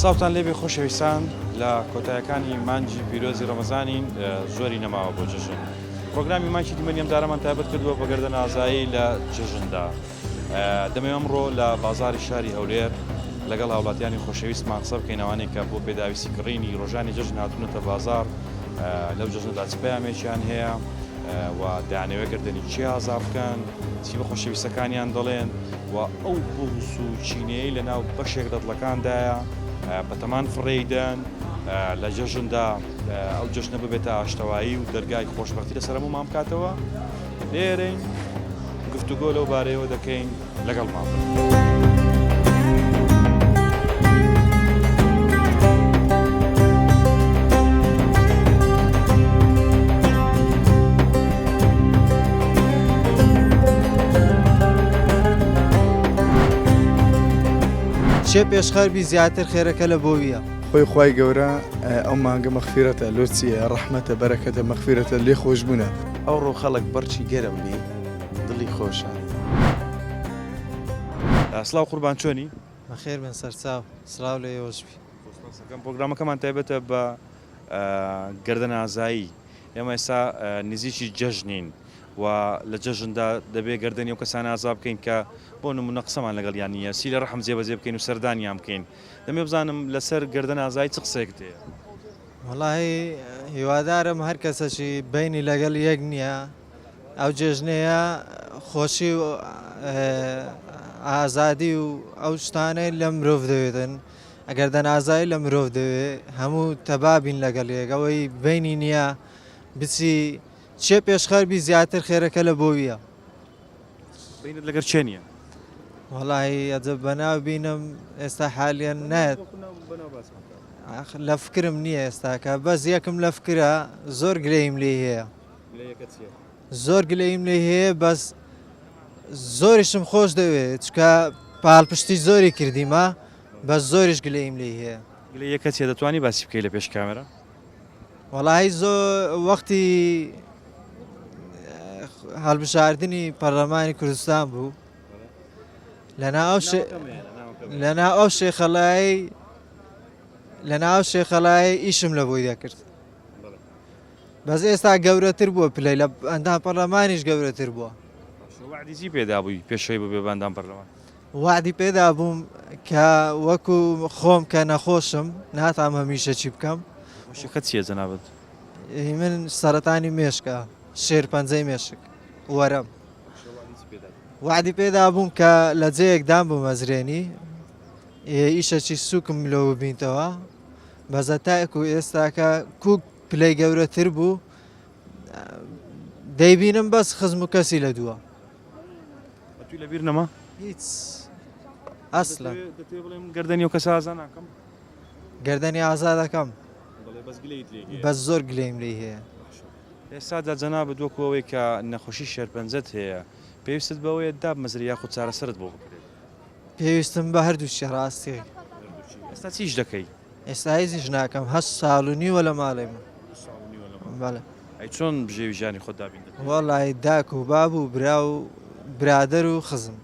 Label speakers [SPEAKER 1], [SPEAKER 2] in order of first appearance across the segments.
[SPEAKER 1] ساوتان لێبێ خۆشەویستان لە کۆتایەکانی مانجی پیرۆزی ڕەمەزانین زۆری نەماوە بۆ جژن. پرۆگرامی مانچی دیمەنیەم دارەمان تایبەت کردووە بە گەردە نازایی لە جژندا. دەمەوێت ئەمڕۆ لە بازاری شاری هەولێر لەگەڵ هاوڵاتیانی خۆشەویستمان قسە بکەینەوانێک کە بۆ پێداویستی کڕینی ڕۆژانی جژن هاتوونەتە بازار لەو جژندا چ پەیامێکیان هەیە و دەیانەوێت گردنی چی ئازا بکەن، چی بە خۆشەویستەکانیان دەڵێن و ئەو بوس و چینەیەی لە ناو بەشێک دەدڵەکاندایە بەتەمان فڕێدەن لە جژندا ئەو جژنە ببێتە ئاشتەوایی و دەرگای خۆشبەختی لەسەر هەمومان بکاتەوە. لێرەین گفتوگۆ لەو بارەیەوە دەکەین لەگەڵمان.
[SPEAKER 2] چێ پێشخەربی زیاتر خێرەکە لە بۆویە
[SPEAKER 3] خۆی خوای گەورە ئەو مانگە مەغفیرەتە لۆچیە ڕەحمەتە بەرەکەتە مەغفیرەتە لێ خۆشبوونە
[SPEAKER 4] ئەو ڕۆ خەڵک بەرچی گەرم بێ دڵی خۆشە.
[SPEAKER 1] سڵاو قوربان چۆنی؟
[SPEAKER 2] بەخێر بن سەرچاو سڵاو لە ئێوەشبی.
[SPEAKER 1] پرۆگرامەکەمان تایبەتە بە گەردە نازایی. ئێمە ئێستا نزیکی جەژنین و لە جەژندا دەبێت گەردەنی و کەسان ئازا بکەین کە بۆ نمونە قسەمان لەگەڵ یان نییە سی لە ڕەحم جێبەجێ بکەین و سەردانیان بکەین. دەمێ بزانم لەسەر گەردە نازایی چ قسەیەک هەیە؟
[SPEAKER 2] وەڵاهی هیوادارم هەر کەسەی بینی لەگەڵ یەک نییە ئەو جێژنەیە خۆشی و ئازادی و ئەو شتانەی لە مرۆڤ دەوێتن. ئەگەر دەنازایی لە مرۆڤ دەوێت هەموو تەبابین لەگەڵ یەکەوەی بینی نییە بچی چێ پێشخەربی زیاتر خێرەکە لە بۆویە.
[SPEAKER 1] بینت لەگەر چێ نییە؟
[SPEAKER 2] وەڵاهی ئەجە بەناو بینم ئێستا حالیان نایەت لە فکرم نییە ئێستاکە بەس یەکم لە فکرە زۆر گلەیم لێ هەیە زۆر گلەیم لێ هەیە بەس زۆریشم خۆش دەوێت چکە پاڵپشتی زۆری کردیمە بەس زۆریش گلەیم لێ هەیە.
[SPEAKER 1] گلەی یەکە چێ دەتوانی باسی بکەی لە پێش کامێرە؟
[SPEAKER 2] وەڵاهی زۆر وەختی هەڵبژاردننی پەرلەمانی کوردستان بوو لەناو شێخەڵایی ئیشم لە بۆی دەکرد بەس ئێستا گەورەتر بووە پلەی لە ئەندام پەرلەمانیش گەورەتر بووە.
[SPEAKER 1] وعدیزی پێدا بووی پێشەوەی ببێ بە ئەندام پەرلەمان؟
[SPEAKER 2] وعدی پێدا بووم کە وەکو خۆم کە نەخۆشم ناتام هەمیشە چی بکەم.
[SPEAKER 1] خۆشیەکە چییە جەنابەت؟
[SPEAKER 2] من سەرەتانی مێشکە شێر پەنجەی مێشک وەرەم. وعدی پێدا بووم کە لە جەیەکدام بوو مەزرێنی ئیشەکی سووکم لەوە بینتەوە بەزە تاکو ئێستاکە کوک پلەی گەورەتر بوو دەیبینم بەس خزم و کەسی لە دووە.
[SPEAKER 1] توی لەبیر نەما؟
[SPEAKER 2] هیچ ئەسڵە
[SPEAKER 1] گەردەنی و کەس ئازا ناکەم؟
[SPEAKER 2] گەردەنی ئازا دەکەم بەس زۆر گلەیم لێ هەیە.
[SPEAKER 1] ئێستادا جەنابەت وەکوەوەی کە نەخۆشی شێرپەنجەت هەیە پێویستت بەوەیە دابمەزری یاخود چارەسەرت بۆ بکرێت؟
[SPEAKER 2] پێویستم بە هەردووشی ڕاستی.
[SPEAKER 1] ئێستا چیش دەکەی؟
[SPEAKER 2] ئێستا هیچیش ناکەم 8 ساڵ و نیوە لە ماڵێمە.
[SPEAKER 1] ئەی چۆن بژێوی ژیانی خۆت دابین؟
[SPEAKER 2] وەڵی داک و باب و برا و برادەر و خزم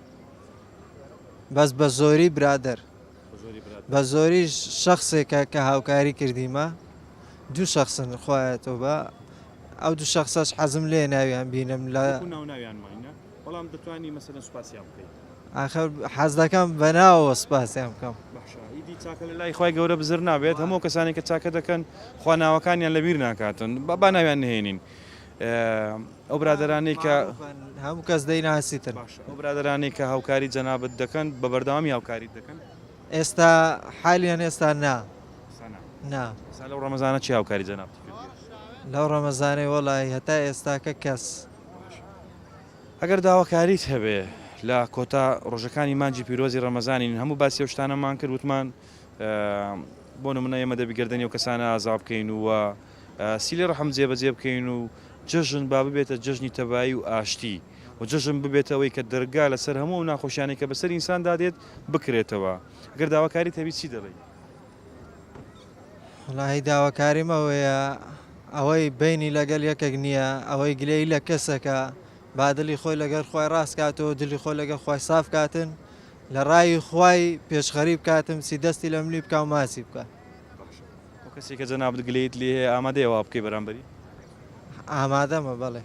[SPEAKER 2] بەس بە زۆری برادەر بە زۆری شەخصێکە کە هاوکاری کردیمە دوو شەخصن خوایەتەوە بە ئەو دوو شەخصەش حەزم لێ ناویان بینم لە
[SPEAKER 1] بەڵام دەتوانی مەسەلەن سوپاسیان بکەیت.
[SPEAKER 2] ئاخر حەز دەکەم بەناوەوە سوپاسیان بکەم.
[SPEAKER 1] ئیدی چاکە لە لای خوای گەورە بزر نابێت هەموو کەسانی کە چاکە دەکەن خوا ناوەکانیان لەبیر ناکاتن با ناویان نهێنین. ئەو برادرانی کە
[SPEAKER 2] هەموو کەس دەیناسیتن
[SPEAKER 1] ئەو برادرانی کە هاوکاری جەنابەت دەکەن بە بەردەوامی هاوکاری دەکەن
[SPEAKER 2] ئێستا حالیان ئێستا نا
[SPEAKER 1] لەو ڕەمەزانە چی هاوکاری جەنابەت
[SPEAKER 2] لەو ڕەمەزانەی وەڵی هەتا ئێستاکە کەس
[SPEAKER 1] ئەگەر داواکاریت هەبێ لە کۆتا ڕۆژەکانی مانجی پیرۆزی ڕەمەزانین هەموو باسی ئەو شتانەمان کرد وتمان بۆ نمونە ئێمە دەبی گەردەنی و کەسانە ئازا بکەین و سی لێ ڕەحم جێبەجێ بکەین و جژن با ببێتە جژنی تەبایی و ئاشتی و جژن ببێتەوەی کە دەرگا لەسەر هەموو ناخۆشیانی کە بەسەر ئینسان دادێت بکرێتەوە. ئەگەر داواکاریت هەبی چی دەڵێ؟
[SPEAKER 2] وڵاهی داواکاریم ئەوەیە ئەوەی بینی لەگەڵ یەکێک نییە ئەوەی گلەی لە کەسەکە با دڵی خۆی لەگەر خۆی ڕاست کاتەوە دلی خۆی لەگەڵ خۆی ساف کاتن لە ڕای خوای پێشخەری بکاتم سی دەستی لە ملی بکە و ماسی بکە
[SPEAKER 1] کەسێکە جەنابەت گلەیت لێ هەیە ئامادەیەوە بکەی بەرامبەری
[SPEAKER 2] ئامادەمە بەڵێ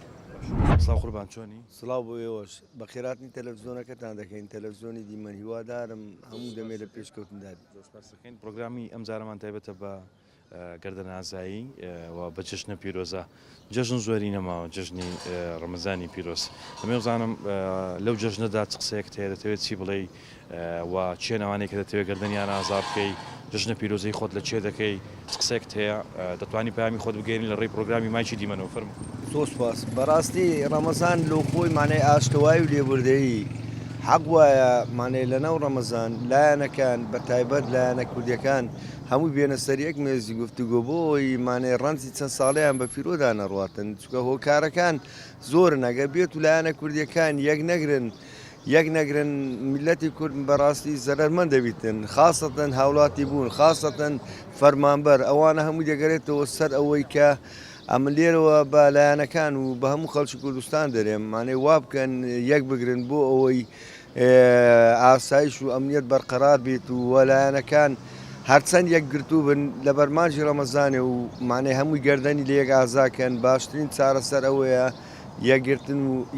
[SPEAKER 1] ساڵ قوربان چۆنی
[SPEAKER 5] سڵاو بۆ ئێوەش بە خێراتنی تەلەڤزیۆنەکەتان دەکەین تەلەڤزیۆنی دیمەن هیوادارم هەموو دەمێ لە پێشکەوتنداری
[SPEAKER 1] دەستپاسەکەین پرۆگرامی ئەم زارەمان تایبەتە بە گەردە نازایی و بە جژنە پیرۆزە جژن زۆری نەماوە جژنی ڕەمەزانی پیرۆز دەمێ بزانم لەو جژنەدا چ قسەیەک هەیە دەتەوێت چی بڵێ و چێ ناوانەیە کە دەتەوێت گەردەنیان ئازار بکەی جژنە پیرۆزەی خۆت لە چێ دەکەی چ قسێکت هەیە دەتوانی پامی خۆت بگەێنی لە ڕێی پرۆگرامی مایکی دیمەنەوە فەرموو
[SPEAKER 5] زۆر سپاس بەڕاستی ڕەمەزان لۆ خۆی مانای ئاشتەوای و لێبوردەیی حەق وایە مانێ لەناو ڕەمەزان لایەنەکان بە تایبەت لایەنە کوردیەکان هەموو بێنە سەر یەک مێزی گفتوگۆ بۆی مانێ ڕەنجی چەند ساڵیان بە پیرۆدا نەڕاتن چکە هۆکارەکان زۆرن ئەگەر بێت و لایەنە کوردیەکان یەک نەگرن میلەتی کورد بەڕاستی زەرمەند دەبیتن خاستەن هاوڵاتی بوون خاستەن فەرمانبەر ئەوانە هەموو دەگەرێتەوە سەر ئەوەی کە ئەمە لێرەوە بە لایەنەکان و بە هەموو خەڵکی کوردستان دەرێم مانێ وا بکەن یەک بگرن بۆ ئەوەی ئاسایش و ئەمنیەت بەرقەرار بێت و وەلایەنەکان هەرچەند یەکگرتو بن لە بەرمانجی ڕەمەزانێ و مانێ هەمووی گەردەنی لە یەک ئازاکەن باشترین چارەسەر ئەوەیە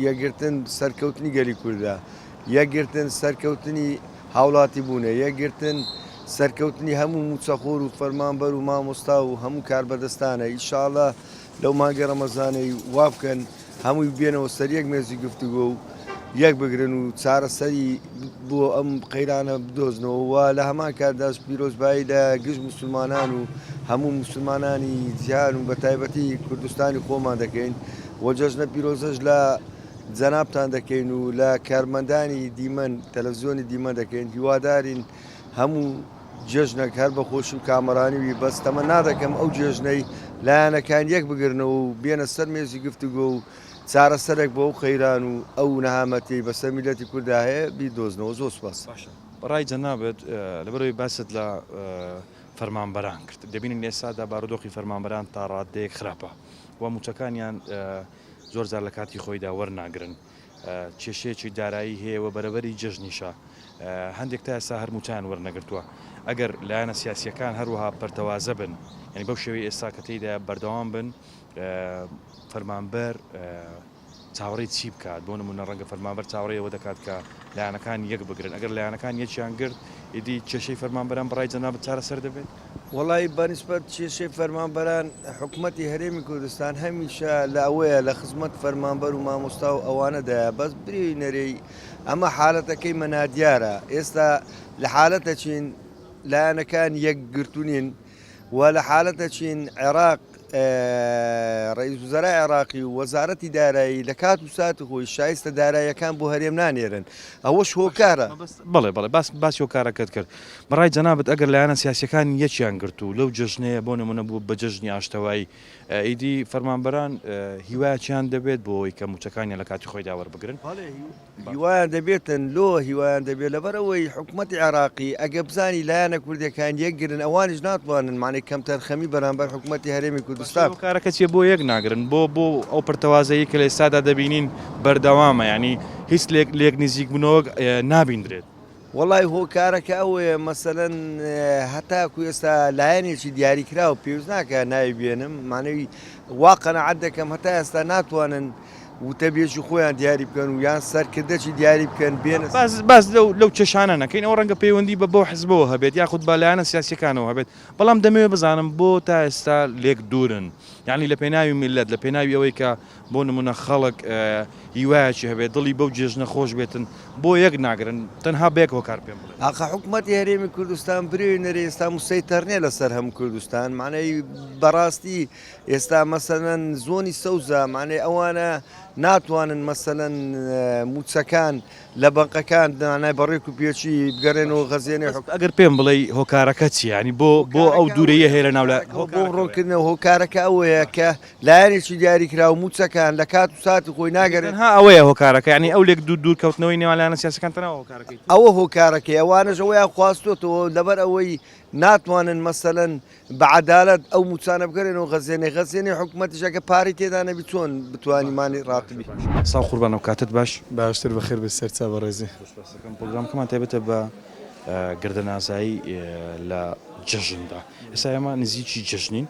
[SPEAKER 5] یەکگرتن سەرکەوتنی گەلی کووردا یەکگرتن سەرکەوتنی هاوڵاتی بوونە یەکگرتن سەرکەوتنی هەموو موچەخۆر و فەرمانبەر و مامۆستا و هەموو کاربەدەستانە ئیشاڵە لەو مانگە ڕەمەزانەی وا بکەن هەمووی بێنەوە سەر یەک مێزی گفتوگۆ و یەک بگرن و چارەسەری بۆ ئەم قەیرانە بدۆزنەوە و لە هەمان کارداش پیرۆزبایی لە گشت موسڵمانان و هەموو موسڵمانانی جیهان و بە تایبەتی کوردستانی خۆمان دەکەین وە جەژنە پیرۆزەش لە جەنابتان دەکەین و لە کارمەندانی دیمەن تەلەڤزیۆنی دیمە دەکەین هیوادارین هەموو جێژنێک هەر بە خۆشی و کامەرانیوی بەستەمە نادەکەم ئەو جێژنەی لایەنەکان یەک بگرنەوە و بێنە سەر مێزی گفتوگۆ و چارەسەرێک بۆ ئەو قەیران و ئەو نەهامەتی بەسەر میلەتی کووردا هەیە بیدۆزنەوە زۆر سوپاس
[SPEAKER 1] بەڕای جەنابەت لەبەرەوەی باست لە فەرمانبەران کرد دەبینن ئێستادا بارودۆخی فەرمانبەران تا ڕادەیەک خراپە و موچەکانیان زۆر جار لە کاتی خۆیدا وەرناگرن کێشەیەکی دارایی هەیە و بەرەبەری جژنیشە هەندێک تا ئێستا هەرموچان وەرنەگرتووە ئەگەر لایەنە سیاسیەکان هەروەها پەرتەوازە بن ینی بەو شێوەی ئێستا کە تێیدا بەردەوام بن فەرمانبەر چاوەڕێی چی بکات بۆ نمونە ڕەنگە فەرمانبەر چاوەڕێەوە دەکات کە لایەنەکان یەک بگرن ئەگەر لایەنەکان یەکیان گرت ئیدی کێشەی فەرمانبەران بەڕای جەنابەت چارەسەر دەبێت
[SPEAKER 5] وڵی بەنسبەت کێشەی فەرمانبەران حکوومەتی هەرێمی کوردستان هەمیشە لە ئەوەیە لە خزمەت فەرمانبەر و مامۆستا و ئەوانەدایە بەس برینەرەی ئەمە حالەتەکەی مەنادیارە ئێستا لە حالەتە چین لایەنەکان یەکگرتوونین و لە حالەتە چین عێراق ڕئیس وزەرای عێراقی و وەزارەتی دارایی لە کات و ساتی خۆی شایستە داراییەکان بۆ هەرێم نانێرن ئەوەش هۆکارە
[SPEAKER 1] بڵێ باسی هۆکارەکەت کرد بەڕای جەنابەت ئەگەر لایەنە سیاسیەکان یەکیان گرت و لەو جژنەیە بۆ نمونە بوو بە جژنی ئاشتەوایی ئیدی فەرمانبەران هیوایەکیان دەبێت بۆ ئەوەی کە موچەکانیان لە کاتی خۆیدا وەربگرن
[SPEAKER 5] هیوایان دەبێتن لۆ هیوایان دەبێت لەبەرەوەی حکوومەتی عێراقی ئەگە بزانی لایەنە کوردەکان یەکگرن ئەوانش ناتوانن مانێک کەم تەرخەمی بەرامبەر حکوومەتی هەرێمی کوردستان
[SPEAKER 1] کارەکە چیە بۆ یەک ناگرن بۆ ئەو پرتەوازەیە کە لە ئێستادا دەبینین بەردەوامە ینی هیچ لێک نزیک بوونەوە نابیندرێت
[SPEAKER 5] وڵی هۆکارەکە ئەوەیە مەسەەن هەتاکو ئێستا لایەنێکی دیاریکرا و پێویست ناکە ناوی بێنم مانەوی واقەنەعەت دەکەم هەتا ئێستا ناتوانن وتەبێژی خۆیان دیاری بکەن و یان سەرکردەی دیاری بکەن بێنە
[SPEAKER 1] باز لەو چێشانە نەکەین ئەو ڕەنگە پەیوەندی بە بۆ حزبەوە هەبێت یاخود بەلایەنە سیاسیەکانەوە هەبێت بەڵام دەمەوێت بزانم بۆ تا ئێستا لێک دوورن یعنی لە پێناوی میلەت لە پێناوی ئەوەی کە بۆ نمونە خەڵک هیوایەکی هەبێت دڵی بەو جێژنە خۆش بێتن بۆ یەک ناگرن تەنها بێک هۆکار پێم بڵێ
[SPEAKER 5] ئاخە حکوومەتی هەرێمی کوردستان برێنەرە ئێستا موسەیتەرنێ لەسەر هەموو کوردستان مانەی بەڕاستی ئێستا مەسەلەن زۆنی سەوزە مانێ ئەوانە ناتوانن مەسەلەن موچەکان لە بەنقەکان دانای بەڕێک و پێچی بگەڕێنەوە غەزیێنێ
[SPEAKER 1] ئەگەر پێم بڵێ هۆکارەکە چی ینی بۆ ئەو دوورەیە هەیە لە ناو
[SPEAKER 5] بۆ ڕۆکردنەوە هۆکارەکە ئەوەیە کە لایەنێکی دیاریکرا و موچەکان لە کات و ساتی خۆی ناگەرن
[SPEAKER 1] ها ئەوەیە هۆکارەکە ینی ئەو لێک دوورکەوتنەوەی نێوانلایەنە سیاسەکان تەنەوە هۆکارەکەی
[SPEAKER 5] ئەوە هۆکارەکەی ئەوانەش ئەوەیە خواستۆتەوە لەبەر ئەوەی ناتوانن مەسەلەن بەعەدالەت ئەو موچانە بگەڕێنەوە غەزیێنێ حکوومەتیشەکە پارەی تێدا نەبی چۆن بتوانیمانی ڕاتبی
[SPEAKER 1] ساڵ قوربانە و کاتت باش
[SPEAKER 3] باشتر بەخێر بە سەرچاو ستا بەڕێزی
[SPEAKER 1] پرۆگرامەکەمان تایبەتە بە گردەنازایی لە جەژندا. ئێستا ئێمە نزیکی جەژنین،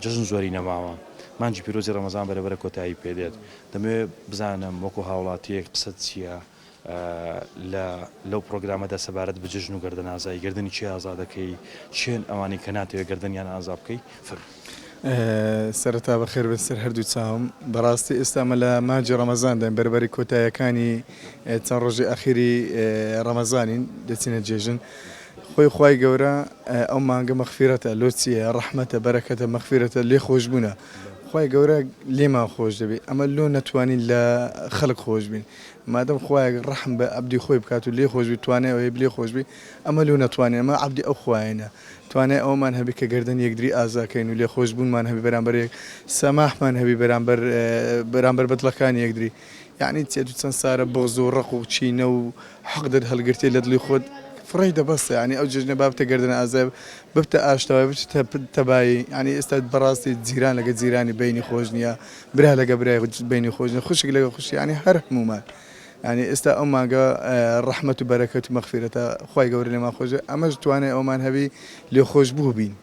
[SPEAKER 1] جەژن زۆری نەماوە. مانجی پیرۆزی ڕەمەزان بەرەبەرە کۆتایی پێدێت. دەمەوێت بزانم وەکو هاوڵاتیەک قسەت چییە لەو پرۆگرامەدا سەبارەت بە جەژن و گردەنازایی، گردنی چی ئازا دەکەی، چێن ئەوانەی کە ناتەوێت گردنیان ئازا بکەی
[SPEAKER 3] سەرەتا بەخێر بەسەر هەردوو چاوم. بەڕاستی ئێستامە لە مانجی ڕەمەزانداین بەربەری کۆتاییەکانی چەند ڕۆژی ئەخیری ڕەمەزانین دەچینە جێژن. خۆی خوای گەورە ئەو مانگە مەغفیرەتە، لۆچیە، ڕەحمەتە، بەرەکەتە، مەغفیرەتە، لێ خۆشبوونە. خوای گەورە لێمان خۆش دەبێت. ئەمە لۆ نەتوانین لە خەڵک خۆش بین. مادەم خوای ڕەحم بە عەبدی خۆی بکات و لێ خۆش بی، توانای ئەوەیە لێ خۆش بی، ئەمە لۆ نەتوانین. ئەمە عەبدی ئەو خوایەنە. توانای ئەومان هەبی کە گردن یەکدری ئازاکەین و لێ خۆشبوونمان هەبی بەرامبەر یەک، سەماحمان هەبی بەرامبەر بەدڵەکانی یەکدری. یعنی چێت و چەند سارە بغز و ڕق و چینە و حەقدت هەڵگرتێ لە دڵی خۆت فڕی دەبەستە. ینی ئەو جژنە بابتە گردن ئازای ببتە ئاشتەوە بچتە تەبایی. ینی ئێستا بەڕاستی جیران لەگە جیرانی بینی خۆش نییە، برا لەگە برای بینی خۆش نیە، خوشک لەگە خوشی، ینی هەر هەمومان. ینی ئێستا ئەو مانگە ڕەحمەت و بەرەکەت و مەغفیرەتە، خوای گەورە لێمان خۆشە. ئەمەش توانێ ئەومان هەبی لێ خۆش بوو بین،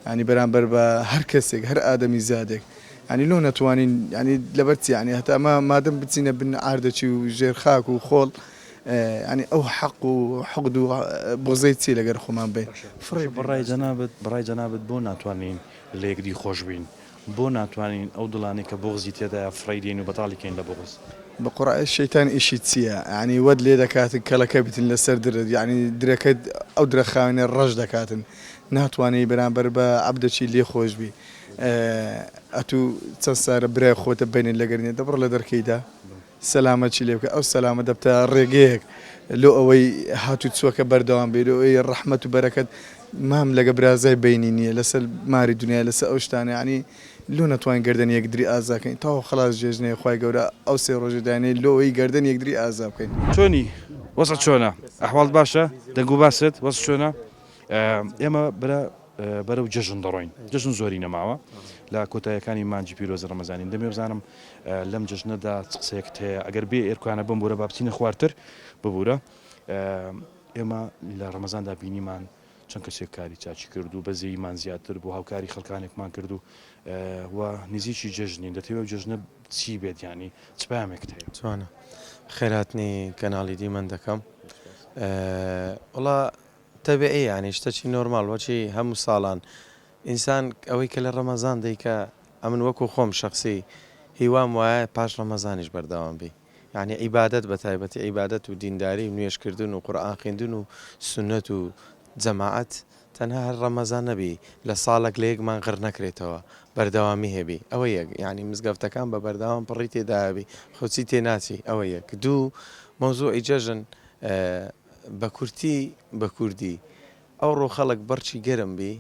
[SPEAKER 3] ینی بەرامبەر بە هەر کەسێک، هەر ئادەمی زادێک. ینی لۆ نەتوانین، ینی لەبەرچی، ینی هەتا ئەمە مادەم بچینە بن ئاردەچی و ژێر خاک و خۆڵ، ینی ئەو حەق و حەقد و بغزەی چی لەگەر خۆمان بین.
[SPEAKER 1] بەڕای جەنابەت بۆ ناتوانین لە یەکدی خۆش بین، بۆ ناتوانین ئەو دڵانی کە بغزی تێدایە فڕی دێن و بەتاڵیکەین لە بغز.
[SPEAKER 3] بە قوڕای شەیتان ئیشی چییە؟ ینی وەد لێ دەکاتن کەڵەکە بیتن لەسەر درت، ینی درەکەت ئەو درەخاوێنە ڕەش دەکاتن، ناتوانێت بەرامبەر بە عەبدەچی لێ خۆش بی. ئەتوو چەند سارە برای خۆتە بینێن لەگەرنێ دەبڕ لە دەرکەیدا سەلامەتی لێ بکە. ئەو سەلامە دەبتە ڕێگەیەک لۆ ئەوەی هاتوو چووەکە بەردەوام بێت، ئەوەی ڕەحمەت و بەرەکەت مام لەگە برازای بینی نییە لەسەر ماری دنیا، لەسەر ئەو شتانە. ینی لۆ نەتوانین گردن یەکدری ئازاکەین تاوە خلاص جێژنەیە خوای گەورە ئەو سێ ڕۆژی داینەی لۆەوەی گردن یەکدری ئازا بکەین.
[SPEAKER 1] چۆنی وەسە چۆنە؟ ئەحواڵ باشە؟ دەنگ و باست وەس چۆنە؟ ئێمە بەرەو جەژن دەڕۆین. جەژن زۆری نەماوە لە کۆتاییەکانی مانجی پیرۆزی ڕەمەزانین. دەمێ بزانم لەم جەژنەدا چ قسەیەکت هەیە، ئەگەر بێ ئێرکوانە بم بورە با بچینە خواردتر ببوورە. ئێمە لە ڕەمەزاندا بینیمان چەند کەسێک کاری چاچی کرد و بەزەیمان زیاتر بۆ هاوکاری خەڵکانێکمان کرد و نزیکی جەژنین. دەتەوێت جەژنە چی بێت، ینی چ پامێکت هەیە؟
[SPEAKER 4] جوانە خێراتنی کەناڵی دیمەن دەکەم. وڵا تەبیعی، ینی شتەکی نۆرمال وەچی هەموو ساڵان ئینسان ئەوەی کە لە ڕەمەزان دەیکە، ئەمن وەکو خۆم شخصی هیوام وایە پاش ڕەمەزانیش بەردەوام بی. یعنی عیبادەت بە تایبەتی عیبادەت و دینداری و نوێشکردن و قورئان خوێندن و سنەت و جەماعەت تەنها هەر ڕەمەزان نەبی، لە ساڵێک لە یەکمان غڕ نەکرێتەوە، بەردەوامی هەبی. ئەوە یەک، یعنی مزگەفتەکان بە بەردەوام پڕی تێدابی، خۆچی تێناچی. ئەوە یەک. دوو، مەوزوعی جەژن بە کورتی بە کوردی ئەو ڕۆ خەڵک بەرچی گەرم بی،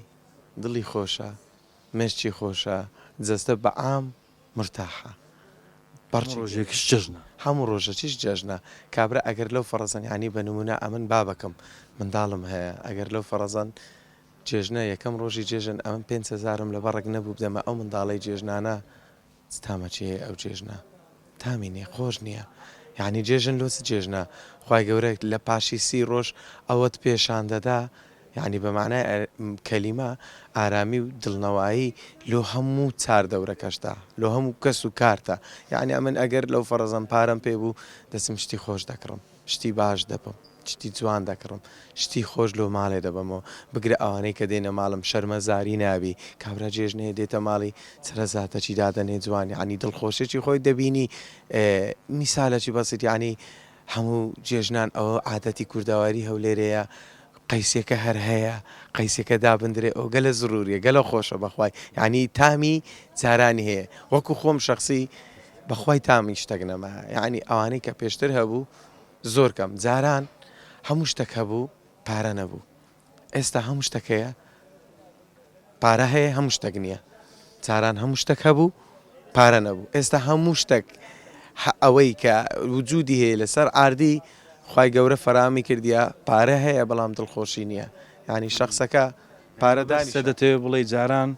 [SPEAKER 4] دڵی خۆشە، مێشتی خۆشە، جەستە بە عام مرتاحە.
[SPEAKER 1] ڕۆژێکش جەژنە،
[SPEAKER 4] هەموو ڕۆژە چیش جەژنە. کابرا ئەگەر لەو فەڕەزان، ینی بە نمونە ئەمن بابەکەم منداڵم هەیە، ئەگەر لەو فەڕەزان جێژنە یەکەم ڕۆژی جێژن ئەمن 5,000م لە بەڕێک نەبوو بدەمە ئەو منداڵی جێژنانە تامەچی هەیە ئەو جێژنە تامی نییە، خۆش نییە. یعنی جێژن لۆ جێژنە خوای گەورە لە پاشی 30 ڕۆژ ئەوەت پێشان دەدا، یعنی بە معنای کەلیمە ئارامی و دڵنەوایی لۆ هەموو چار دەورەکەشدا، لۆ هەموو کەس و کارتە. یعنی ئەمن ئەگەر لەو فەڕەزان پارەم پێ بوو دەچم شتی خۆش دەکڕم، شتی باش دەبم، شتی جوان دەکڕم، شتی خۆش لۆ ماڵێ دەبمەوە. بگرە ئەوانەی کە دێنە ماڵم شەرمەزاری نابی، کابرا جێژنەیە دێتە ماڵی چرەزاتەکی دادەنێ جوانی، عنی دڵخۆشێکی خۆی دەبینی. میسالەکی بەسیط، ینی هەموو جێژنان ئەوە عادەتی کورداواری هەولێرەیە، قەیسێکە هەر هەیە، قەیسێکە دابدرێ، ئەو گەلە زروریە، گەلە خۆشە بەخوای. یعنی تامی جارانی هەیە. وەکو خۆم شخصی بەخوای تامی شتێک نەما، یعنی ئەوانەی کە پێشتر هەبوو زۆر کەم، جاران هەموو شتێک هەبوو پارە نەبوو. ئێستا هەموو شتەکەیە، پارە هەیە هەموو شتێک نییە. جاران هەموو شتێک هەبوو پارە نەبوو. ئێستا هەموو شتێک ئەوەی کە وجودی هەیە لەسەر ئاردی خوای گەورە فەرامی کردیە، پارە هەیە بەڵام دڵخۆشی نییە. یعنی شخصەکە پارەداری
[SPEAKER 1] دەتەوێت بڵێ جاران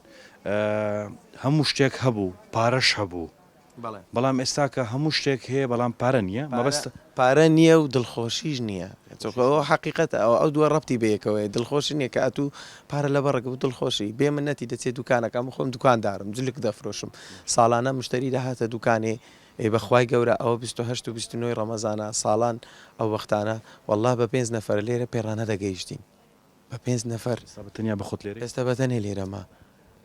[SPEAKER 1] هەموو شتێک هەبوو پارەش هەبوو، بەڵام ئێستا کە هەموو شتێک هەیە بەڵام پارە نییە مەبەست
[SPEAKER 4] پارە نییە و دڵخۆشیش نییە ئەوە حقیقەت ئەو دووە ڕەبتی بەیەکەوەی دڵخۆشی نییە کە ئەتوو پارە لە بەڕێک و دڵخۆشی بێ من نەتی دەچێت دوکانەکەم خۆم دوکاندارم جلک دەفرۆشم ساڵانە مشتری داهاتە دوکانێ بەخوای گەورە ئەوە 28 و 29 ڕەمەزانە ساڵان ئەو وەختانە والله بە 5 نەفەر لێرە پێڕانە دەگەیشتین بە 5 نەفەر
[SPEAKER 1] تەنیا بەخۆت لێرە
[SPEAKER 4] ئێستا بەتەنێ لێرەما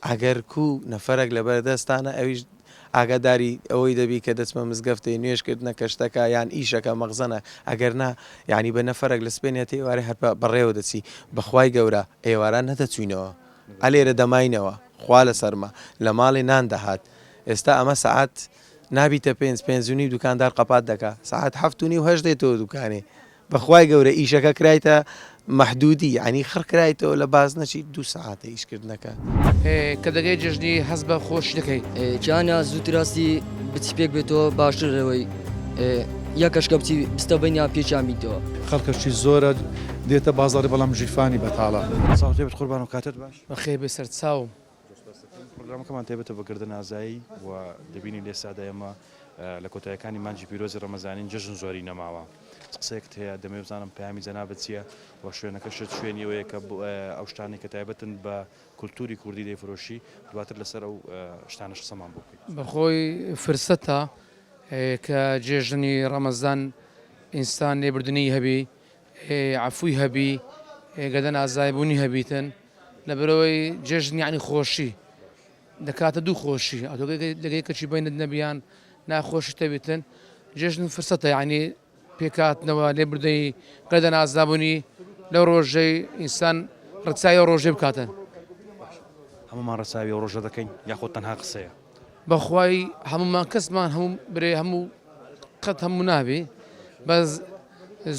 [SPEAKER 4] ئەگەر کو نەفەرێک لە بەردەستانە ئەویش ئاگاداری ئەوەی دەبی کە دەچمە مزگەفتەی نوێشکردنە کەشتەکە یان ئیشەکە مەغزەنە ئەگەر نا یعنی بە نەفەرێک لە سپێنێت ئێوارە هەر بەڕێوە دەچی بەخوای گەورە ئێواران نەدەچوینەوە ئەلێرە دەماینەوە خوا لە سەرما لە ماڵی نان دەهات ئێستا ئەمە سعات نابیتە 5 دوکاندار قەپات دەکا سعات 7:30 دێتەوە دوکانێ بەخوای گەورە ئیشەکە کرایتە محدودی ینی خڕکرایتەوە لە باز نەچی 2 سعاتە ئیشکردنەکە
[SPEAKER 6] کە دەگەی جژنی هەز بە خۆش دەکەی
[SPEAKER 7] جانە زووتر راستی بچپێک بێتەوە باشترەوەی یەکەشکە بچی بستە بینیا پێچان بیتەوە
[SPEAKER 8] خەڵکەشی زۆرە دێتە بازاڕی بەڵام ژیفانی بەتاڵە
[SPEAKER 1] ساڵێت قوربان و کاتت باش
[SPEAKER 6] بەخێ بەسەر چاوم
[SPEAKER 1] پرۆگرامەکەمان تێبێتە بە گردە نازایی و دەبینی لێ سادە ئێمە لە کۆتاییەکانی مانجی پیرۆزی ڕەمەزانین جژن زۆری نەماوە قسەیەکت هەیە دەمێ بزانم پەیامی جەنابەت چییە و شوێنەکەشت شوێنیەوەیە کە ئەو شتانی کە تایبەتن بە کولتوری کوردی دەیفرۆشی دواتر لەسەر ئەو شتانەش قسەمان بۆ بکەیت
[SPEAKER 6] بەخۆی فرسەتە کە جێژنی ڕەمەزان ئینسان لێبردنی هەبی عفووی هەبی گەدە نازایبوونی هەبیتن لەبەرەوەی جێژنی عنی خۆشی دەکاتە دوو خۆشی لەگەی کەچی بینت نەبیان ناخۆشی تەبیتن جێژن فرسەتە ینی پێکاتنەوە لێبردەی گەدە نازابوونی لەو ڕۆژەی ئینسان ڕچای ڕۆژێ بکاتن
[SPEAKER 1] هەمومان ڕساوی و ڕۆژە دەکەین یاخۆ تەنها قسەیە
[SPEAKER 6] بەخوای هەمومان کەسمان هەموو برێ هەموو قەت هەموو نابێ بەس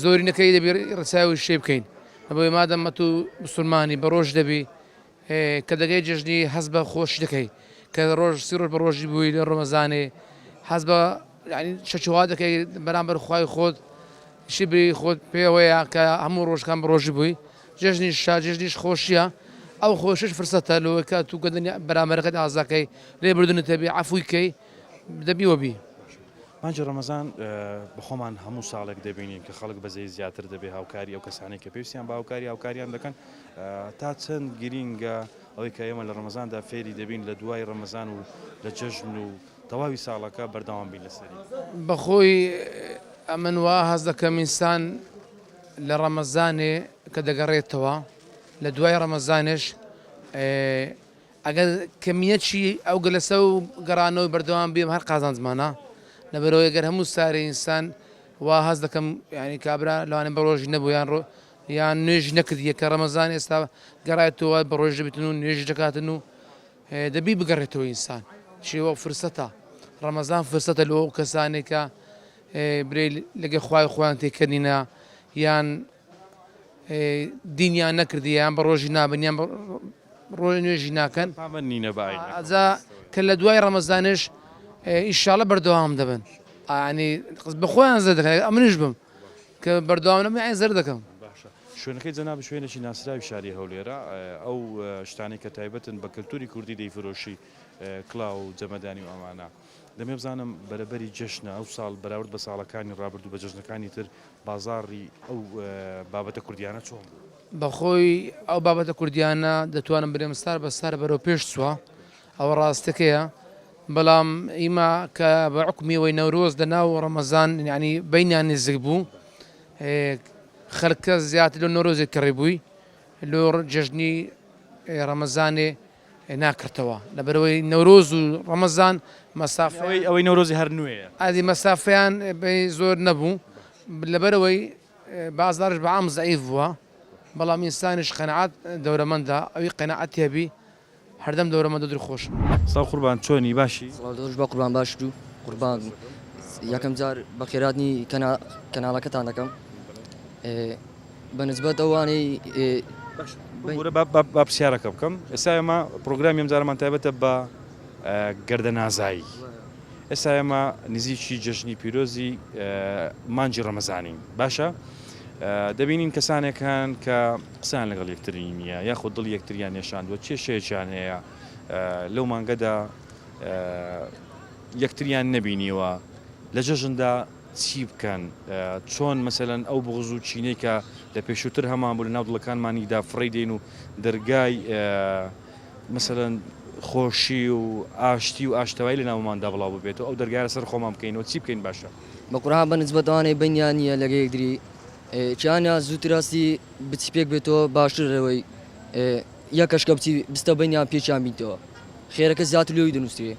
[SPEAKER 6] زۆرینەکەی دەبێ ڕچاوی شێ بکەین بۆی مادەمە تو مسلمانی بە ڕۆژ دەبی کە دەگەی جژنی هەز بە خۆش دەکەی کە ڕۆژ سی ڕۆژ بە ڕۆژی بووی لە ڕۆمەزانێ هەز بە شەچوا دەکەی بەرامبەر خوای خۆت شیبری خۆت پێوەیە کە هەموو ڕۆژکان بە ڕۆژی بووی جژنیش جژنیش خۆشیە ئەو خۆشش فرسەتە لەوەی کە تو گەدەنی بەرامبەرەکەت ئازاکەی لێبردنت هەبی عەفوویکەی دەبیوەبی
[SPEAKER 1] مانجی ڕەمەزان بەخۆمان هەموو ساڵێک دەبینین کە خەڵک بەزەی زیاتر دەبێ هاوکاری ئەو کەسانی کە پێویستیان بە هاوکاریان دەکەن تا چەند گرینگە ئەوەی کە ئێمە لە ڕەمەزاندا فێری دەبین لە دوای ڕەمەزان و لە جەژن و تەواوی ساڵەکە بەردەوام بین لەسەری
[SPEAKER 6] بەخۆی ئەمن وا هەز دەکەم ئینسان لە ڕەمەزانێ کە دەگەڕێتەوە لە دوای ڕەمەزانش ئەگەر کەمیەتی ئەو گەلەسە و گەڕانەوەی بەردەوام بێم هەر قازان زمانە لەبەرەوەی گەر هەموو سارێ ئینسان وا هەز دەکەم ینی کابرا لەوانێ بە ڕۆژی نەبوو یان نوێژ نەکردیە کە ڕەمەزان ئێستا گەڕایەتەوە بە ڕۆژ دەبێتن و نوێژ دەکاتن و دەبی بگەڕێتەوە ئینسان شێوە فرسەتە ڕەمەزان فرسەتە لەوە کەسانێکە برێ لەگە خوای خۆیان تێکردینە یان دینیان نەکردی یان بە ڕۆژی نابنیان ڕۆژ نوێژی ناکەن ئەجا کە لە دوای ڕەمەزانش ئیشاڵە بەردەوام دەبن ئانی بە خۆیان زەر دەکەن ئەمنش بم کە بەردەوام نەبم یان زەر دەکەم
[SPEAKER 1] شوێنەکەی جەناب شوێنێکی ناسراوی شاری هەولێرە ئەو شتانی کە تایبەتن بە کللتوری کوردی دەیفرۆشی کڵاو و جەمەدانی و ئەمانە دەمێ بزانم بەرەبەری جەشنە ئەو ساڵ بەراورد بە ساڵەکانی ڕابردوو بە جەژنەکانی تر بازاڕی ئەو بابەتە کوردیانە چۆن
[SPEAKER 6] بەخۆی ئەو بابەتە کوردیانە دەتوانم برێمستار بەسەر بەرەو پێش چووە ئەوە ڕاستەکەیە بەڵام ئیما کە بە عکمیەوەی نەورۆز دەناو ڕەمەزان ینی بەینیان نزیک بوو خەڵکە زیاتر لە نۆرۆزێک کەڕێبووی لۆ جەژنی ڕەمەزانێ ناکردەوە لەبەرەوەی نەورۆز و ڕەمەزان مەسافەی
[SPEAKER 1] ئەوەی نەورۆزی هەر نوێیە
[SPEAKER 6] ئادی مەسافەیان زۆر نەبوو لەبەرەوەی بازارش بە عام زەعیف بووە بەڵام ئینسانیش قەنەعات دەورەمەندە ئەوی قەنەعەتی هەبی هەردەم دەورەمەندە دروخۆش
[SPEAKER 1] ساڵ قوربان چۆنی باشی
[SPEAKER 7] دۆژ بە قوربان باش و قوربان یەکەم جار بە خێراتنی کەناڵەکەتان دەکەم بەنسبەت ئەوانەی
[SPEAKER 1] با پرسیارەکە بکەم ئێستا ئێمە پرۆگرامی ئەم جارەمان تایبەتە بە گەردە نازایی ئێستا ئێمە نزیکی جەژنی پیرۆزی مانجی ڕەمەزانین باشە دەبینین کەسانێکان کە قسان لەگەڵ یەکتری نییە یاخود دڵ یەکتریان نێشاندووە چێ شەیەکیان هەیە لەو مانگەدا یەکتریان نەبینیوە لە جەژندا چی بکەن چۆن مەسەلەن ئەو بغز و چینەی کە لە پێشووتر هەمان بوو لە ناو دڵەکانمانیدا فڕی دێن و دەرگای مەسەلەن خۆشی و ئاشتی و ئاشتەوای لە ناوماندا بڵاو ببێت و ئەو دەرگای لەسەر خۆمان بکەینەوە چی بکەین باشە
[SPEAKER 7] بە قورآن بە نسبەتوانەی بەنیان نییە لەگە یەکدری چیانە زووتر راستی بچی پێک بێتەوە باشترەوەی یەکەشکە بچی بستە بەنیان پێچیان بیتەوە خێرەکە زیاتر لێوی دەنووسێ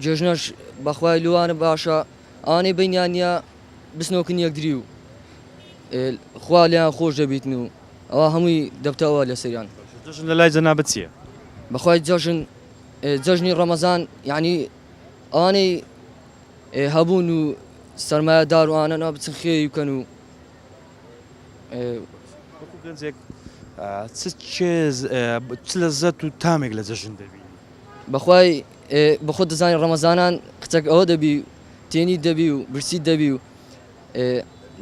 [SPEAKER 7] جێژنەش بەخوای لەوانە باشە ئانەی بەنیان نییە بستنەوەکن یەکدری و خوا لیان خۆش دەبیتن و ئەوە هەمووی دەبتەوە لە سەریان
[SPEAKER 1] جەژن لە لای جەنابەت چییە؟
[SPEAKER 7] بەخوای جەژنی ڕەمەزان یعنی ئانەی هەبوون و سەرمایەدار و ئانە بچن خێری بکەن و
[SPEAKER 1] گەنجێک چ لەزەت و تامێک لە جەژن دەبینی
[SPEAKER 7] بەخوای بەخۆ دەزانانی ڕەمەزانان قچەک ئەوە دەبی تێنی دەبی و برسی دەبی و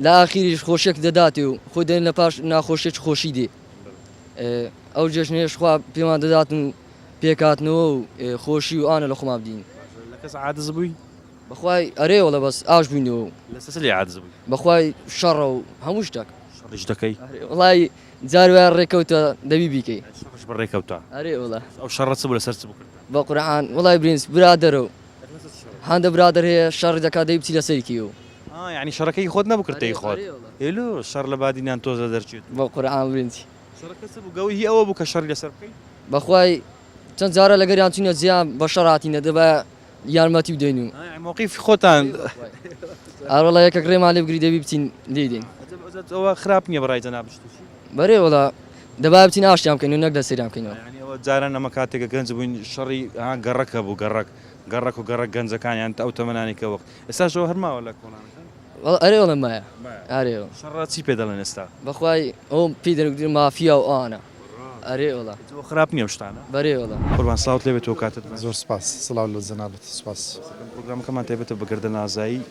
[SPEAKER 7] لە ئاخیریش خۆشێک دەداتێ و خۆی دێن لە پاش ناخۆشیێک خۆشی دێ ئەو جێژنێش خوا پێمان دەداتن و پێکاتنەوە و خۆشی و ئانە لە خۆمان بدین
[SPEAKER 1] لە کەس عادز بووی؟
[SPEAKER 7] بەخوای ئەرێوەڵە بەس ئاش بووینەوە
[SPEAKER 1] لەسەر لێ عادز بووی؟
[SPEAKER 7] بەخوای شەڕە و هەموو شتێک
[SPEAKER 1] شەڕیش دەکەی؟
[SPEAKER 7] وڵی جاروای ڕێکەوتە دەبی بیکەی
[SPEAKER 1] شەڕش بەڕێکەوتە
[SPEAKER 7] ئەرێ وڵە
[SPEAKER 1] ئەو شەڕە چ بوو لەسەر چ بوو کرد؟
[SPEAKER 7] بە قورعان وڵای برینس برادەرە و هەندە برادر هەیە شەڕ دەکات دەی بچی لەسەرکی و
[SPEAKER 1] یعنی شەڕەکەی خۆت نەبوو کردەی خۆت هێلو شەڕ لە بادینیان تۆزە دەرچێت
[SPEAKER 7] بە قورعان برینسی
[SPEAKER 1] شەڕەکە چ بوو گەوی هی ئەوە بوو کە شەڕی لەسەر بکەی؟
[SPEAKER 7] بەخوای چەند جارە لەگەریان چینە جیان بە شەڕاتینە دەبە یارمەتی بدەین و
[SPEAKER 1] مووقیفی خۆتان
[SPEAKER 7] ئاڕۆڵە یەکەک ڕێمان لێ بگری دەبی بچین لێدین
[SPEAKER 1] ئەوە خراپ نییە بەڕای جەنابەت
[SPEAKER 7] بەرێ وڵا دەبا بچین ئاشتیان بکەین و نەک دەسەریان بکەینەوە
[SPEAKER 1] ئەوە جاران ئەمە کاتێکە گەنج بووین شەڕی گەڕەکە بوو گەڕەک و گەڕەک گەنجەکانیان ئەو تەمەنانی وەق ئێستاشەوە هەرماوە لە کۆڵانەکان
[SPEAKER 7] ئەرێ وڵە مایە ئارێ
[SPEAKER 1] شەڕە چی پێ دەڵێن ئێستا
[SPEAKER 7] بەخوای ئەو پێی دەرگری مافیا و ئانە ئەرێ وڵا
[SPEAKER 1] خراپ نییە شتانە
[SPEAKER 7] بەرێ وڵا
[SPEAKER 1] قوربان سڵاوت لێبێت تۆ کاتت
[SPEAKER 8] زۆر سپاس سڵاو لە جەنابەت سپاس
[SPEAKER 1] پرۆگرامەکەمان تایبەتە بە گەردە نازایی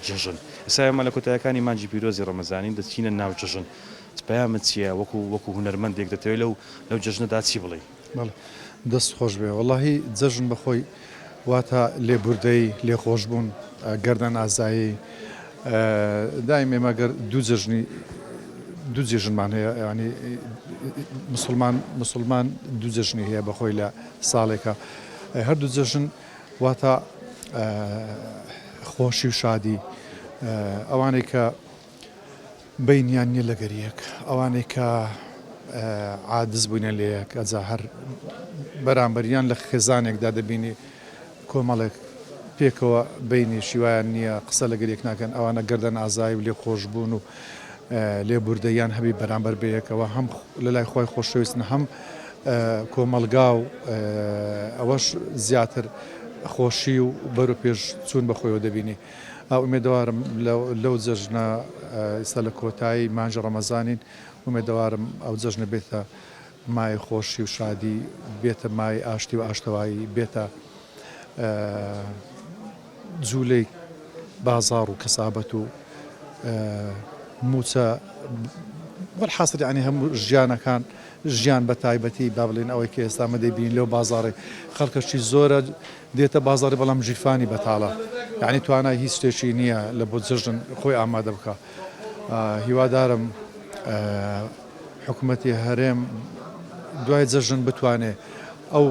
[SPEAKER 1] جەژن ئێستا ئێمە لە کۆتاییەکانی مانجی پیرۆزی ڕەمەزانی دەچینە ناو جەژن پەیامت چییە وەکو هونەرمەندێک دەتەوێت لەو جەژنەدا چی بڵێ؟
[SPEAKER 8] دەست خۆش بێ وەڵاهی جەژن بەخۆی واتە لێبوردەی لێخۆشبوون گەردە نازایی دایم ئێمە گەر دوو جێژنمان هەیە ینی مسلمان دوو جەژنی هەیە بەخۆی لە ساڵێکە هەردوو جەژن واتە خۆشی و شادی ئەوانەی کە بینیان نیە لەگەریەک ئەوانەی کە عادز بووینە لەیەک ئەجا هەر بەرامبەریان لە خێزانێکدا دەبینی کۆمەڵێک پێکەوە بینی شیوایان نییە قسە لەگەریەک ناکەن ئەوانە گەردەن ئازایی و لێ خۆشببوون و لێبوردەیان هەبی بەرامبەر بەیەکەوە هەم لە لای خۆی خۆشەویستن هەم کۆمەلگا و ئەوەش زیاتر خۆشی و بەر و پێش چوون بەخۆیەوە دەبینی ئومێدەوارم لەو جەژنە ئێستا لە کۆتایی مانجی ڕەمەزانین ومێدەوارم ئەو جەژنە بێتە مای خۆشی و شادی بێتە مای ئاشتی و ئاشتەوایی بێتە جوولەی بازار و کەسابەت و موچە وەرحاصل ینی هەموو ژیانەکان ژیان بە تایبەتی با بڵێن ئەوەی کە ئێستا مەدەبین لەو بازاڕی خەڵکەشی زۆرە دێتە بازاری بەڵام ژیفانی بەتاڵە یعنی توانای هیچ شتێکی نییە لە بۆ جژن خۆی ئامادە بکە هیوادارم حکوومەتی هەرێم دوای جەژن بتوانێت ئەو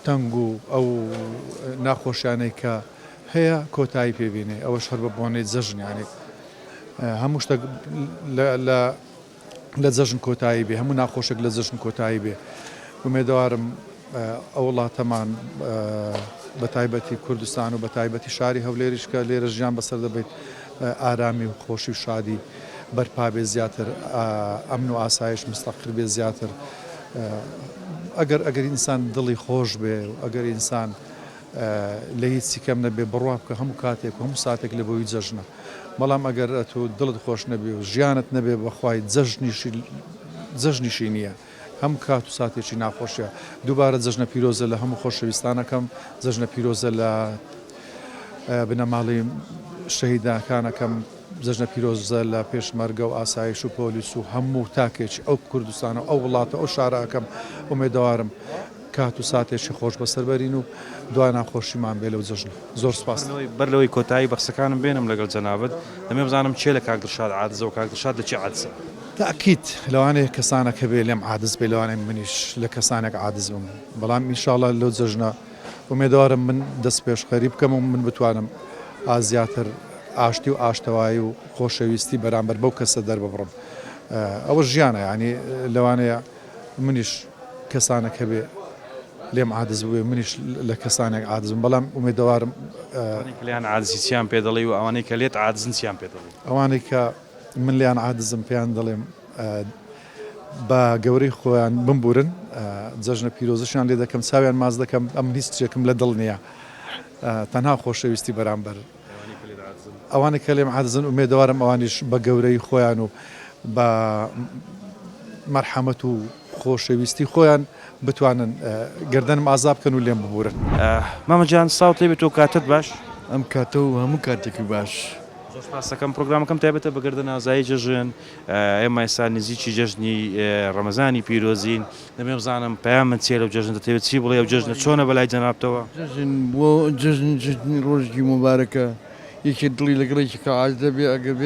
[SPEAKER 8] تەنگ و ئەو ناخۆشیانەی کە هەیە کۆتایی پێبینێ ئەوەش هەر بە بۆنەی جەژنیانی هەموو شتێک لە جەژن کۆتایی بێ هەموو ناخۆشێک لە جەژن کۆتایی بێ ومێدەوارم ئەو وڵاتەمان بە تایبەتی کوردستان و بە تایبەتی شاری هەولێریش کە لێرە ژیان بەسەر دەبێت ئارامی و خۆشی و شادی بەرپا بێ زیاتر ئەمن و ئاسایش مستەقر بێ زیاتر ئەگەر ئینسان دڵی خۆش بێ و ئەگەر ئینسان لە هیچی کەم نەبێ بڕوا بکە هەموو کاتێک و هەموو ساتێک لە بۆی جەژنە بەڵام ئەگەر تو دڵت خۆش نەبێ و ژیانت نەبێ بەخوای جەژنیشی نییە هەم کات و ساتێکی ناخۆشیە دووبارە جەژنە پیرۆزە لە هەموو خۆشەویستانەکەم جەژنە پیرۆزە لە بنەماڵی شەهیداکانەکەم جەژنە پیرۆزە لە پێشمەرگە و ئاسایش و پۆلیس و هەموو تاکێکی ئەو کوردستانە ئەو وڵاتە ئەو شارەکەم ئومێدەوارم کات و ساتێکی خۆش بەسەربەرین و دوای ناخۆشیمان بێ لەو جژن زۆر سپاس.
[SPEAKER 1] بەر لەوەی کۆتایی بەخسەکانم بێنم لەگەڵ جەنابەت دەمێ بزانم چێ لە کاک دڵشاد عادزە و کاک دڵشاد لە چی عادزە.
[SPEAKER 8] تاکیت لەوانەیە کەسانەکە بێ لێم عادز بێ لەوانەیە منیش لە کەسانێک عادز بم بەڵام ئینشاڵڵا لەو جژنە ومێدوارم من دەست پێشخەری بکەم و من بتوانم ئازیاتر ئاشتی و ئاشتەوایی و خۆشەویستی بەرامبەر بەو کەسە دەرببڕم. ئەوە ژیانە ینی لەوانەیە منیش کەسانەکە بێ لێم عادز بووێ منیش لە کەسانێک عادزم بەڵام ومێدەوارم
[SPEAKER 1] لیان عادزی چیان پێ دەڵی و ئەوانەی کە لێت عادزن چیان پێ دەڵی.
[SPEAKER 8] ئەوانەی کە من لیان عادزم پێیان دەڵێم بە گەورەی خۆیان بمبورن جەژنە پیرۆزشیان لێ دەکەم چاویان ماز دەکەم ئەم هیچ شتێکم لە دڵ نییە تەنها خۆشەویستی بەرامبەر ئەوانە کە لێم عادزن ومێدەوارم ئەوانیش بە گەورەی خۆیان و بە مەرحەمەت و خۆشەویستی خۆیان بتوانن گردنم ئازاب بکەن و لێم ببورن.
[SPEAKER 1] مامەجان ساڵ تێبێت و کاتت باش
[SPEAKER 5] ئەم کاتە و هەموو کاتێکی باش.
[SPEAKER 1] زۆر سپاسەکەم پرۆگرامەکەم تایبەتە بەگردە نازایی جەژن ئێمە ئێستا نزیکی جەژنی ڕەمەزانی پیرۆزین دەمێ بزانم پەیامت چێ لەو جەژن دەتەوێت چی بڵێ ئەو جەژنە چۆنە بەلای جەنابتەوە.
[SPEAKER 9] جژن بۆ جژنی ڕۆژی مبارەکە یەکێ دڵی لەگەڵێکی کە عادە بێ ئەگەر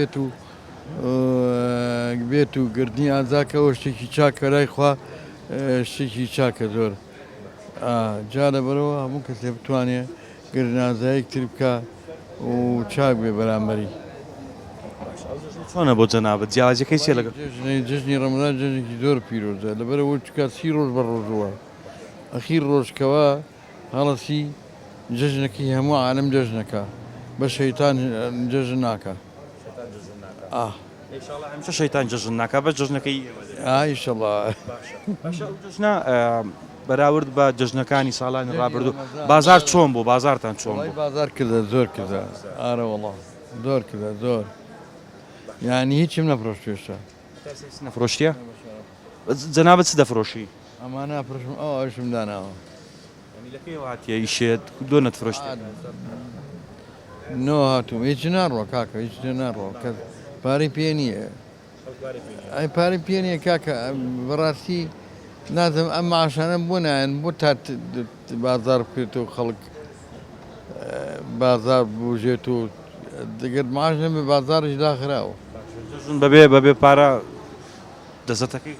[SPEAKER 9] بێت و گردنی ئازاکەەوە شتێکی چاکە لای خوا شتێکی چاکە زۆر جا لەبەرەوە هەموو کەسێ بتوانێت گردنازایەکتر بکە و چاک بێ بەرامبەری.
[SPEAKER 1] چۆنە بۆ جەنابەت جیاوازەکەی چێ لەگەڵ
[SPEAKER 9] جژنی ڕەمەزان جژنێکی زۆر پیرۆزە لەبەرەوە چکە 30 ڕۆژ بە ڕۆژەوە ئەخیر ڕۆژکەوە هەڵەسی جژنەکەی هەموو عالم جژنەکە بە شەیتان جژن ناکە.
[SPEAKER 1] هەمیشە شەیتان جژن ناکە بە جژنەکەی
[SPEAKER 9] ئایشەڵڵا
[SPEAKER 1] جژنە بەراورد بە جژنەکانی ساڵانی ڕابردوو بازار چۆن بوو بازارتان چۆن بوو.
[SPEAKER 9] بازار کردە زۆر کردە ئارە وەڵا زۆر کردە زۆر یعنی هیچم نەفرۆشتێشە
[SPEAKER 1] نەفرۆشتیە جەنابەت چ دەفرۆشی
[SPEAKER 9] ئەمانە ناپرۆشم ئەوشم داناوە
[SPEAKER 1] لەکەی هاتیە ئیشێت دۆ نەتفرۆشتی
[SPEAKER 9] نۆ هاتووم هیچ ناڕۆ کاکە هیچ ناڕۆ کە پارەی پێ نییە ئەی پارەی پێ نییە کاکە بەڕاستی نازم ئەم ماشانە بۆ نایەن بۆ تا بازار بکرێتەوە خەڵک بازار بژێت و دەگەر ماشە بە بازارش داخراوە
[SPEAKER 1] بەبێ پارە دەزەتەکەی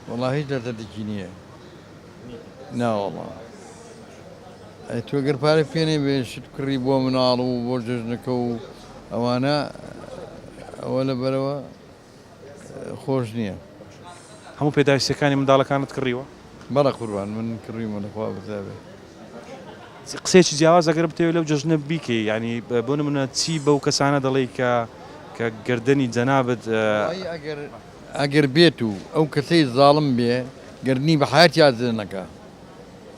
[SPEAKER 9] وەڵا هیچ دەزەتێکی نییە ناوەڵا ئەی تۆ گەر پارە پێێنێ بێ شت کڕی بۆ مناڵ و بۆ جژنەکە و ئەوانە ئەوە لە بەرەوە خۆش نییە.
[SPEAKER 1] هەموو پێداویستەکانی منداڵەکانت کڕیوە
[SPEAKER 9] بەڵە قوربان من کڕیمە لەخوا بزابێ
[SPEAKER 1] قسێکی جیاواز ئەگەر بتەوێت لەو جژنە بیکەی ینی بۆ نمونە چی بەو کەسانە دەڵێ کە گردنی جەنابەت
[SPEAKER 9] ئەگەر بێت و ئەو کەسەی زاڵم بێ گردنی بە حیات یادنەکە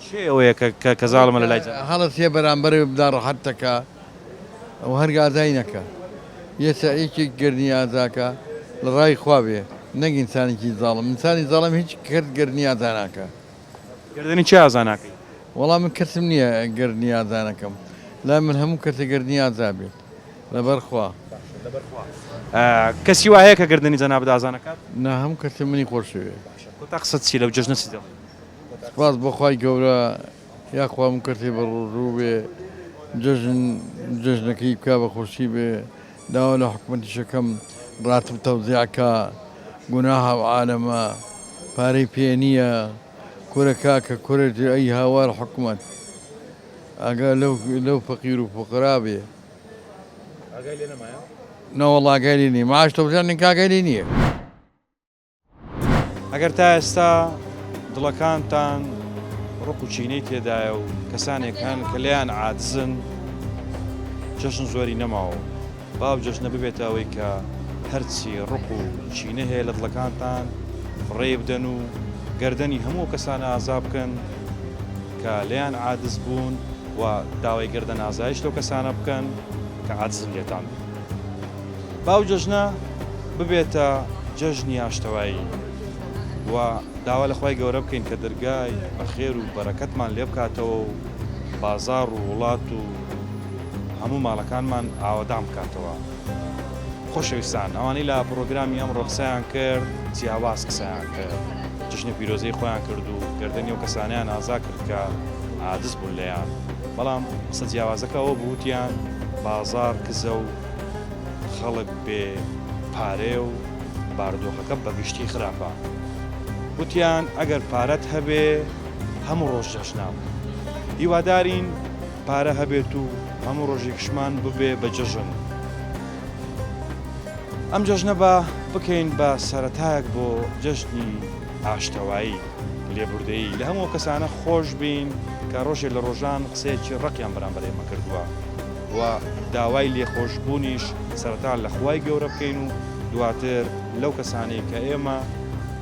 [SPEAKER 1] چێ ئەوەیە کە زاڵمە لە لای
[SPEAKER 9] هەڵە سێ بەرامبەر بدا ڕەحەتەکە ئەو هەرگا ئازای نەکە یەسا یەکێک گردنی ئازاکە لە ڕای خوا بێ نەک ئینسانێکی زاڵم ئینسانی زاڵم هیچ کرد گردنی ئازاناکە
[SPEAKER 1] گردنی چی ئازاناکەی
[SPEAKER 9] وەڵام من کەسم نییە گردنی ئازانەکەم لا من هەموو کەسە گردنی ئازا بێت لەبەر خوا
[SPEAKER 1] کەسی وایە کە گردنی جەنابەت ئازانەکات
[SPEAKER 9] نا هەموو کەسە منی خۆشەوێ
[SPEAKER 1] تا قسەت چی لەو جژنە چی دەڵێ
[SPEAKER 9] سپاس بەخوای گەورە یاخوا من کەسێ بە ڕوو بێ جژنەکەی بکە بە خۆشی بێ داوا لە حکومەتی شەکەم ڕاتب تەوزیعکە گوناها و عالەمە پارەی پێ نییە کورە کاکە کورێتی ئەی هاوار حکومەت ئەگە لەو فەقیر و فقرا بێ نەوەڵا ئاگای نییە ماش تەوزیعی کاگای نییە.
[SPEAKER 1] ئەگەر تا ئێستا دڵەکانتان ڕق و چینەی تێدایە و کەسانێکان کە لێیان عادزن جەژن زۆری نەماوە باو جەژنە ببێتە ئەوەی کە هەرچی ڕق و چینە هەیە لە دڵەکانتان ڕێ بدەن و گەردەنی هەموو کەسانە ئازا بکەن کە لێیان عادز بوون و داوای گردن ئازایش لەو کەسانە بکەن کە عادزن لێتان باو جەژنە ببێتە جەژنی ئاشتەوایی و داوا لە خۆی گەورە بکەین کە دەرگای بەخێر و بەرەکەتمان لێ بکاتەوە و بازار و وڵات و هەموو ماڵەکانمان ئاوەدام بکاتەوە. خۆشەویستان ئەوانەی لە پرۆگرامی ئەمڕۆ قسەیان کرد جیاواز قسەیان کرد جژنە پیرۆزەی خۆیان کرد و گردنی و کەسانیان ئازا کرد کە عادز بوون لێیان بەڵام قسە جیاوازەکەەوە بوتیان بازار کزە و خەڵک بێ پارێ و بارودۆخەکە بەگشتی خراپە وتیان ئەگەر پارەت هەبێ هەموو ڕۆژ جەژنام هیوادارین پارە هەبێت و هەموو ڕۆژێکشمان ببێ بە جەژن ئەم جەژنە بە بکەین بە سەرەتایەک بۆ جەژنی ئاشتەوایی لێبوردەیی لە هەموو کەسانە خۆش بین کە ڕۆژێک لە ڕۆژان قسەیەکی ڕقیان بەرامبەر ئێمە کردووە و داوای لێخۆشببوونیش سەرەتا لە خوای گەورە بکەین و دواتر لەو کەسانەی کە ئێمە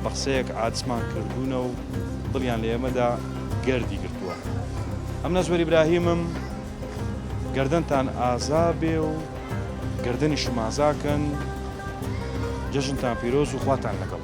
[SPEAKER 1] بە قسەیەک عادسمان کردوونە و دڵیان لە ئێمەدا گەردی گرتووە ئەم نەزوەری ئیبراهیمم گەردنتان ئازا بێ و گردنی شمازاکەن جەژنتان پیرۆز و خواتان لەگەڵ